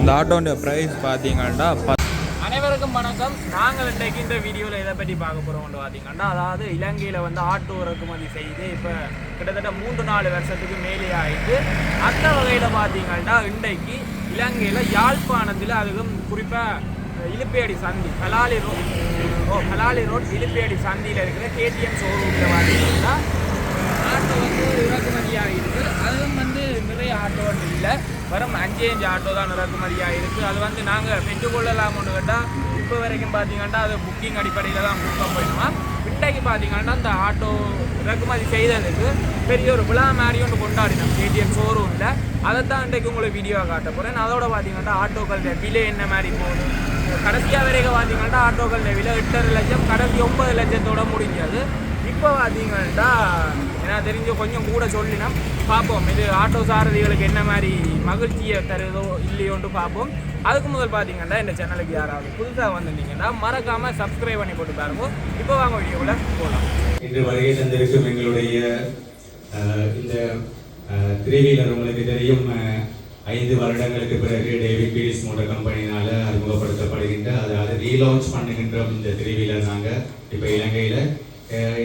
இந்த ஆட்டோட ப்ரைஸ் பார்த்தீங்கன்னா அனைவருக்கும் வணக்கம். நாங்கள் இன்றைக்கு இந்த வீடியோவில் எதை பற்றி பார்க்க போகிறோம்னு பார்த்தீங்கன்னா, அதாவது இலங்கையில் வந்து ஆட்டோ இறக்குமதி செய்து இப்போ கிட்டத்தட்ட 3-4 வருஷத்துக்கு மேலே ஆகிட்டு, அந்த வகையில் பார்த்தீங்கன்னா இன்றைக்கு இலங்கையில் யாழ்ப்பாணத்தில் அதுவும் குறிப்பாக இலுப்பேடி சந்தி கலாலி ரோட் இலுப்பேடி சந்தியில் இருக்கிற கேடிஎம் ஷோரூமில் பார்த்தீங்கன்னா ஆட்டோ வந்து இறக்குமதியாக இருக்குது. அதுவும் வந்து நிறைய ஆட்டோ இல்லை, வெறும் 5 ஆட்டோ தான் இறக்குமதியாக இருக்குது. அது வந்து நாங்கள் பெற்றுக்கொள்ளலாம்னு கேட்டால் இப்போ வரைக்கும் பார்த்தீங்கன்னா அது புக்கிங் அடிப்படையில் தான் புக் போயிடுமா. இன்றைக்கு பார்த்தீங்கன்னா அந்த ஆட்டோ இறக்குமதி செய்ததுக்கு பெரிய ஒரு விழா மாதிரி ஒன்று கொண்டாடினோம் கேடிஎம் ஷோரூமில். அதை தான் இன்றைக்கு உங்களுக்கு வீடியோவாக காட்ட போகிறேன். அதோட பார்த்தீங்கன்னா ஆட்டோக்கள் விலை என்ன மாதிரி போகுது, கடைசியாக வரைக்கும் பார்த்தீங்கன்னா ஆட்டோக்கள் விலை 8.5 லட்சம், கடைசி 9 லட்சத்தோட முடிஞ்சது. இப்போ பார்த்தீங்கன்னா எனக்கு தெரிஞ்ச கொஞ்சம் கூட சொல்லினோம், பார்ப்போம் இது ஆட்டோ சாரதிகளுக்கு என்ன மாதிரி மகிழ்ச்சியை தருதோ இல்லையோன்ட்டு பார்ப்போம். அதுக்கு முதல் பார்த்தீங்கன்னா இந்த சேனலுக்கு யாராவது புதுசாக வந்திருந்தீங்கன்னா மறக்காமல் சப்ஸ்கிரைப் பண்ணி போட்டு பாருங்க. இப்போ வாங்க வீடியோவில் போகலாம். இன்று வருகை தந்திருக்கும் எங்களுடைய இந்த 3 வீலர் உங்களுக்கு தெரியும் 5 வருடங்களுக்கு பிறகு டேவிட் பீரிஸ் மோட்டார் கம்பெனியினால் அறிமுகப்படுத்தப்படுகின்ற அதாவது ரீலான்ச் பண்ணுகின்ற இந்த 3 வீலர் நாங்கள் இப்போ இலங்கையில்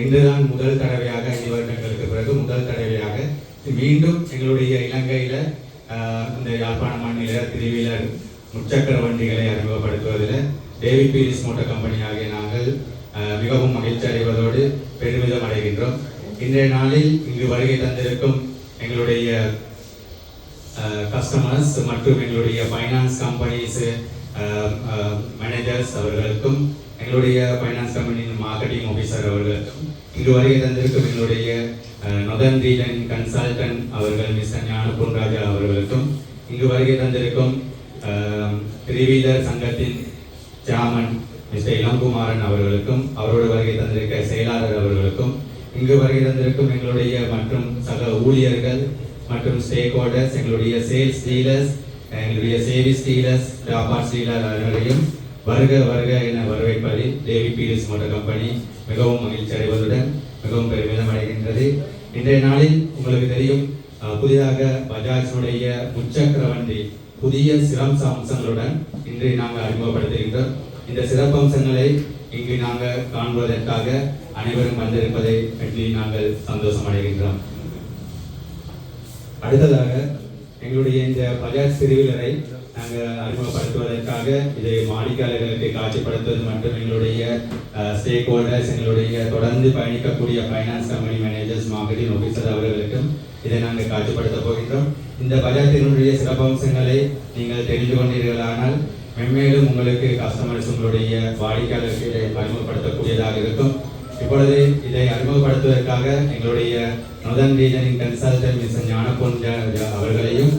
இன்றுதான் முதல் தடவையாக 5 வருடங்களுக்கு பிறகு முதல் தடவையாக மீண்டும் எங்களுடைய இலங்கையில் இந்த யாழ்ப்பாண மாநில 3 வீலர் முச்சக்கர வண்டிகளை அறிமுகப்படுத்துவதில் டேவிட் பீரிஸ் மோட்டார் கம்பெனி ஆகிய நாங்கள் மிகவும் மகிழ்ச்சி அடைவதோடு பெருமிதம் அடைகின்றோம். இன்றைய நாளில் இங்கு வருகை தந்திருக்கும் எங்களுடைய கஸ்டமர்ஸ் மற்றும் எங்களுடைய ஃபைனான்ஸ் கம்பெனிஸ் மேனேஜர்ஸ் அவர்களுக்கும் எங்களுடைய ஃபைனான்ஸ் கம்பெனியின் மார்க்கெட்டிங் ஆஃபீஸர் அவர்களுக்கும் இங்கு வருகை தந்திருக்கும் எங்களுடைய நொதர்ன் ரீஜன் கன்சல்டன்ட் அவர்கள் மிஸ்டர் ஞானபொன் ராஜா அவர்களுக்கும் இங்கு வருகை தந்திருக்கும் 3 வீலர் சங்கத்தின் சேர்மன் மிஸ்டர் இளங்குமாரன் அவர்களுக்கும் அவரோடு வருகை தந்திருக்க செயலாளர் அவர்களுக்கும் இங்கு வருகை தந்திருக்கும் எங்களுடைய மற்றும் சக ஊழியர்கள் மற்றும் ஸ்டேக் ஹோல்டர்ஸ் எங்களுடைய சேல்ஸ் டீலர்ஸ் எங்களுடைய சர்வீஸ் டீலர்ஸ் பார்ட்ஸ் டீலர் அவர்களையும் வருக வருக என வரவேற்பதில் டேவிட் பீரிஸ் மோட்டார் கம்பெனி மிகவும் மகிழ்ச்சி அடைவதுடன் மிகவும் பெருமிதம் அடைகின்றது. இன்றைய நாளில் உங்களுக்கு தெரியும் புதிதாக பஜாஜ்னுடைய முச்சக்கர வண்டி புதிய சிறப்பு அம்சங்களுடன் இன்று நாங்கள் அறிமுகப்படுத்துகின்றோம். இந்த சிறப்பு அம்சங்களை இங்கு நாங்கள் காண்பதற்காக அனைவரும் வந்திருப்பதை பற்றி நாங்கள் சந்தோஷம் அடைகின்றோம். அடுத்ததாக எங்களுடைய இந்த பஜாஜ் 3 வீலரை நாங்கள் அறிமுகப்படுத்துவதற்காக இதை வாடிக்கையாளர்களுக்கு காட்சிப்படுத்துவது மற்றும் எங்களுடைய ஸ்டேக் ஹோல்டர்ஸ் எங்களுடைய தொடர்ந்து பயணிக்கக்கூடிய finance company managers marketing officer அவர்களுக்கும் இதை நாங்கள் காட்சிப்படுத்த போகின்றோம். இந்த பஜாஜினுடைய சிறப்பம்சங்களை நீங்கள் தெரிந்து கொண்டீர்களானால் மென்மேலும் உங்களுக்கு கஸ்டமர்ஸ் உங்களுடைய வாடிக்கையாளர்களை அறிமுகப்படுத்தக்கூடியதாக இருக்கும். இப்பொழுது இதை அறிமுகப்படுத்துவதற்காக எங்களுடைய நொதர்ன் ரீஜனின் கன்சல்டன்ட் மிஸ்டர் ஞானபொன் அவர்களையும்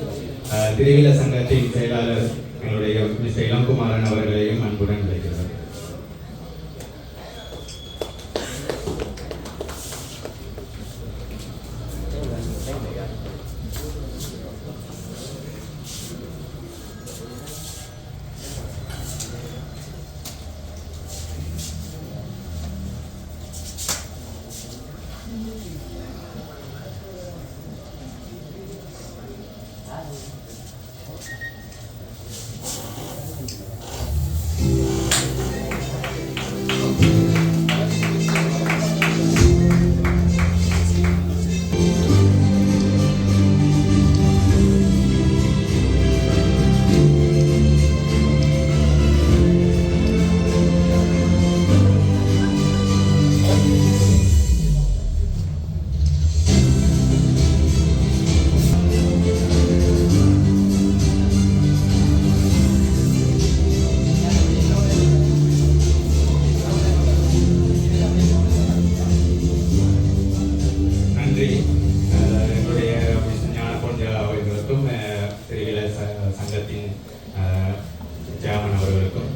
3 வீலர் சங்கத்தின் செயலாளர் எங்களுடைய மிஸ்டர் இளங்குமாரன் அவர்களையும் அன்புடன் அழைக்கிறோம். எங்களுடைய ஞானபொன் அவர்களுக்கும் 3 வீலர் சங்கத்தின் சேர்மன் அவர்களுக்கும்.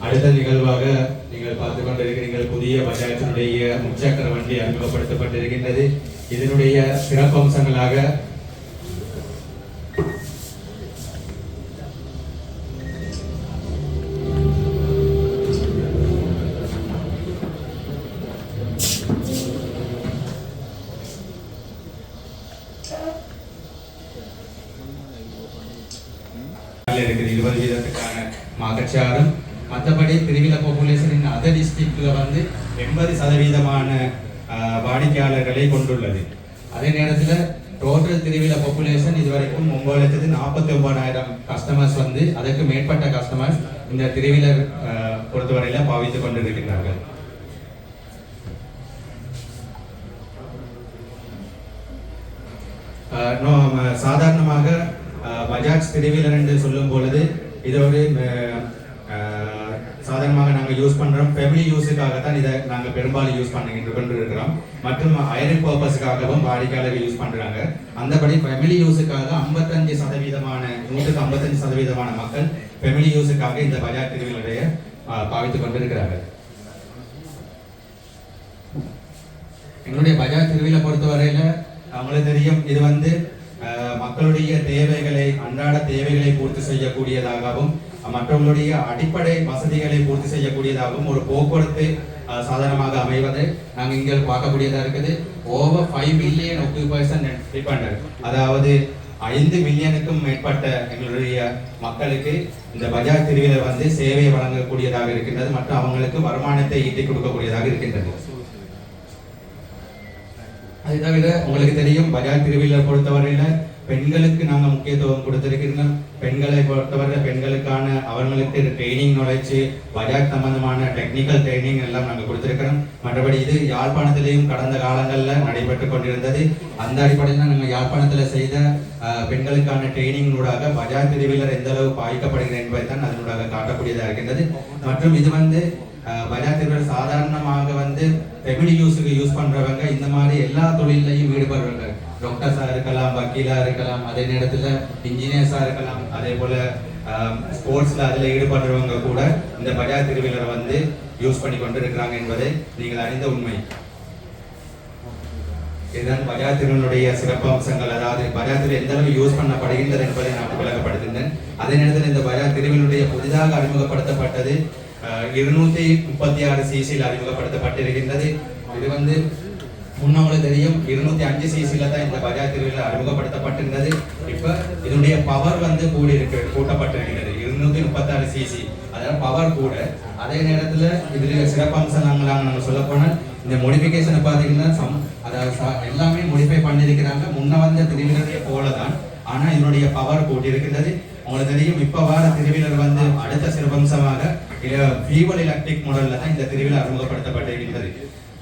அடுத்த நிகழ்வாக நீங்கள் பார்த்து கொண்டிருக்கிறீர்கள் புதிய பஜாஜினுடைய முச்சக்கர வண்டி அறிமுகப்படுத்தப்பட்டிருக்கின்றது. இதனுடைய சிறப்பம்சங்களாக இருக்குது. இது 20% மார்க்கெட் ஷேரும், மற்றபடி திருவிழா பாப்புலேஷன் அதர் டிஸ்ட்ரிக்டில் வந்து 80% வாடிக்கையாளர்களை கொண்டுள்ளது. அதே நேரத்தில் டோட்டல் திருவிழா பாப்புலேஷன் இதுவரைக்கும் 9,49,000 கஸ்டமர்ஸ் வந்து அதற்கு மேற்பட்ட கஸ்டமர்ஸ் இந்த திருவிழா பொறுத்தவரையில் பாவித்துக் கொண்டிருக்கிறார்கள். சாதாரணமாக பஜாஜ் திருவிழர் என்று சொல்லும் பொழுது இது ஒரு சாதாரணமாக நாங்கள் யூஸ் பண்ணுறோம், ஃபேமிலி யூஸுக்காக தான் இதை நாங்கள் பெரும்பாலும் யூஸ் பண்ணிக்கிட்டு கொண்டு இருக்கிறோம். மற்றும் ஐரன் பர்பஸுக்காகவும் வாடிக்கையாளர்கள் யூஸ் பண்ணுறாங்க. அந்தபடி ஃபேமிலி யூஸுக்காக 155% மக்கள் ஃபேமிலி யூஸுக்காக இந்த பஜாஜ் திருவிழரைய பாவித்துக் கொண்டிருக்கிறார்கள். எங்களுடைய பஜாஜ் திருவிழா பொறுத்தவரையில் அவங்களுக்கு தெரியும், இது வந்து மக்களுடைய தேவைகளை, அன்றாட தேவைகளை பூர்த்தி செய்யக்கூடியதாகவும் மற்றவர்களுடைய அடிப்படை வசதிகளை பூர்த்தி செய்யக்கூடியதாகவும் ஒரு போக்குவரத்து சாதாரணமாக அமைவதை நாங்கள் இங்கே பார்க்கக்கூடியதாக இருக்குது. ஓவர் 5 மில்லியன் ஆக்குபேஷன் டிபெண்டன்ட், அதாவது 5 மில்லியனுக்கும் மேற்பட்ட எங்களுடைய மக்களுக்கு இந்த பஜாஜ் திருவிழா வந்து சேவை வழங்கக்கூடியதாக இருக்கின்றது மற்றும் அவங்களுக்கு வருமானத்தை ஈட்டி கொடுக்கக்கூடியதாக இருக்கின்றது. அது தவிர உங்களுக்கு தெரியும், பஜாஜ் திருவிழா பொறுத்தவரையில் பெண்களுக்கு நாங்கள் முக்கியத்துவம் கொடுத்திருக்கிறோம். பெண்களை பொறுத்தவரை பெண்களுக்கான அவர்களுக்கு ட்ரைனிங் நாலேஜ், பஜாஜ் சம்பந்தமான டெக்னிக்கல் ட்ரைனிங் எல்லாம் நாங்கள் கொடுத்திருக்கிறோம். மற்றபடி இது யாழ்ப்பாணத்திலையும் கடந்த காலங்களில் நடைபெற்று கொண்டிருந்தது. அந்த அடிப்படையில் நாங்கள் யாழ்ப்பாணத்தில் செய்த பெண்களுக்கான ட்ரைனிங்கூடாக பஜாஜ் திருவிழர் எந்த அளவு பாதிக்கப்படுகிறது என்பதை தான் அதனூடாக காட்டக்கூடியதாக இருக்கின்றது. மற்றும் இது வந்து பஜாஜ் திருவிழர் சாதாரணமாக வந்து ஃபேமிலி யூஸுக்கு யூஸ் பண்ணுறவங்க, இந்த மாதிரி எல்லா தொழிலையும் ஈடுபடுறவங்க, டாக்டர்ஸாக இருக்கலாம், வக்கீலாக இருக்கலாம், அதே நேரத்தில் இன்ஜினியர்ஸாக இருக்கலாம், அதே போல் ஸ்போர்ட்ஸில் அதில் ஈடுபடுறவங்க கூட இந்த பஜாஜ் திருவிழரை வந்து யூஸ் பண்ணி கொண்டு இருக்கிறாங்க என்பதை நீங்கள் அறிந்த உண்மை. இதுதான் பஜாஜ் திருவிழனுடைய சிறப்பு அம்சங்கள். அதாவது பஜாஜ் திருவிழா எந்த அளவு யூஸ் பண்ணப்படுகின்றது என்பதை நான் விளக்கப்படுத்தினேன். அதே நேரத்தில் இந்த பஜாஜ் திருவிழனுடைய புதிதாக அறிமுகப்படுத்தப்பட்டது 236 சிசியில் அறிமுகப்படுத்தப்பட்டிருக்கின்றது. இது வந்து முன்னவங்களுக்கு தெரியும் 205 சிசியில் தான் இந்த பஜாஜ் திருவிழா அறிமுகப்படுத்தப்பட்டிருந்தது. இப்போ இதனுடைய பவர் வந்து கூட்டப்பட்டிருக்கிறது 236 சிசி, அதாவது பவர் கூட. அதே நேரத்தில் இதில் சிறப்பம்சம் நாங்கள் சொல்ல போனால் இந்த மோடிஃபிகேஷனை பார்த்தீங்கன்னா அதாவது எல்லாமே மோடிஃபை பண்ணியிருக்கிறாங்க. முன்ன வந்த திருவிழாவை போல தான், ஆனால் இதனுடைய பவர் கூட்டியிருக்கின்றது. உங்களுக்கு தெரியும், இப்போ வார திருவிழர் வந்து அடுத்த சிறப்பம்சமாக ஃபியூவல் எலக்ட்ரிக் மாடலில் தான் இந்த திருவிழா அறிமுகப்படுத்தப்பட்டிருக்கின்றது.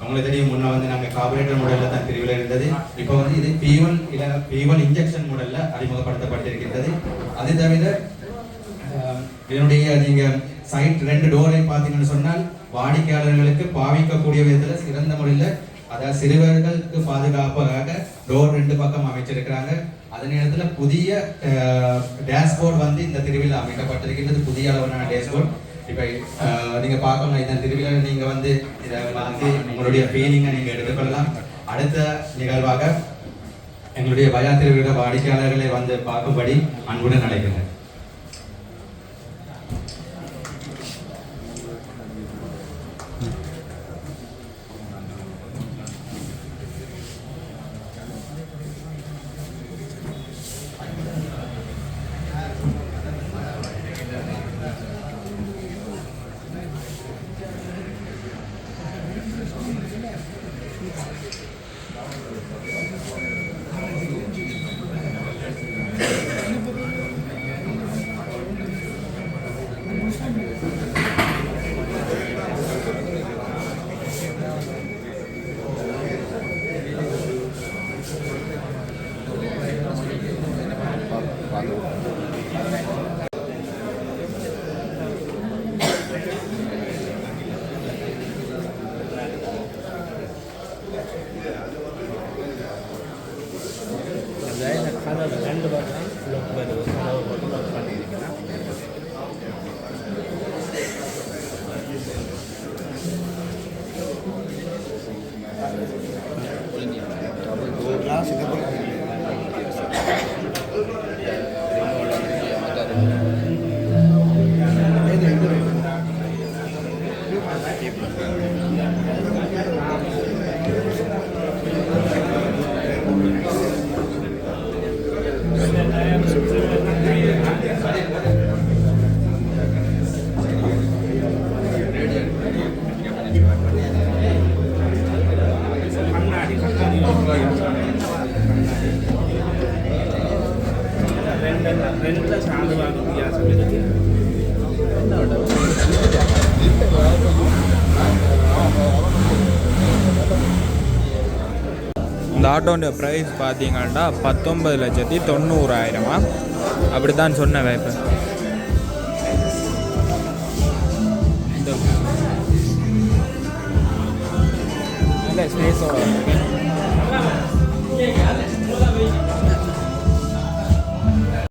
உங்களுக்கு தெரியும், முன்ன வந்து நாங்கள் கார்பரேட்டர் மாடலில் தான் திருவிழா இருந்தது. இப்போ வந்து இது ஃபியூவல் இன்ஜெக்ஷன் மாடலில் அறிமுகப்படுத்தப்பட்டிருக்கின்றது. அது தவிர இதனுடைய நீங்கள் சைட் 2 டோரை பார்த்தீங்கன்னு சொன்னால் வாடிக்கையாளர்களுக்கு பாவிக்கக்கூடிய விதத்தில் சிறந்த முறையில், அதாவது சிறுவர்களுக்கு பாதுகாப்பாக டோர் 2 பக்கம் அமைச்சிருக்கிறாங்க. அதே நேரத்தில் புதிய டேஷ்போர்ட் வந்து இந்த திருவிழா அமைக்கப்பட்டிருக்கின்றது, புதிய அளவான டேஷ்போர்ட். இப்போ நீங்கள் பார்க்கணும், இந்த திருவிழா நீங்கள் வந்து இதை வந்து உங்களுடைய ஃபீலிங்கை நீங்கள் எடுத்துக்கொள்ளலாம். அடுத்த நிகழ்வாக எங்களுடைய பஜாஜ் திருவிழா வாடிக்கையாளர்களை வந்து பார்க்கும்படி அன்புடன் அழைக்கிறேன். இந்த ஆட்டோட ப்ரைஸ் பார்த்தீங்கன்னா 19,90,000 அப்படி தான் சொன்னேன். இப்போ நல்ல ஸ்பேஸோட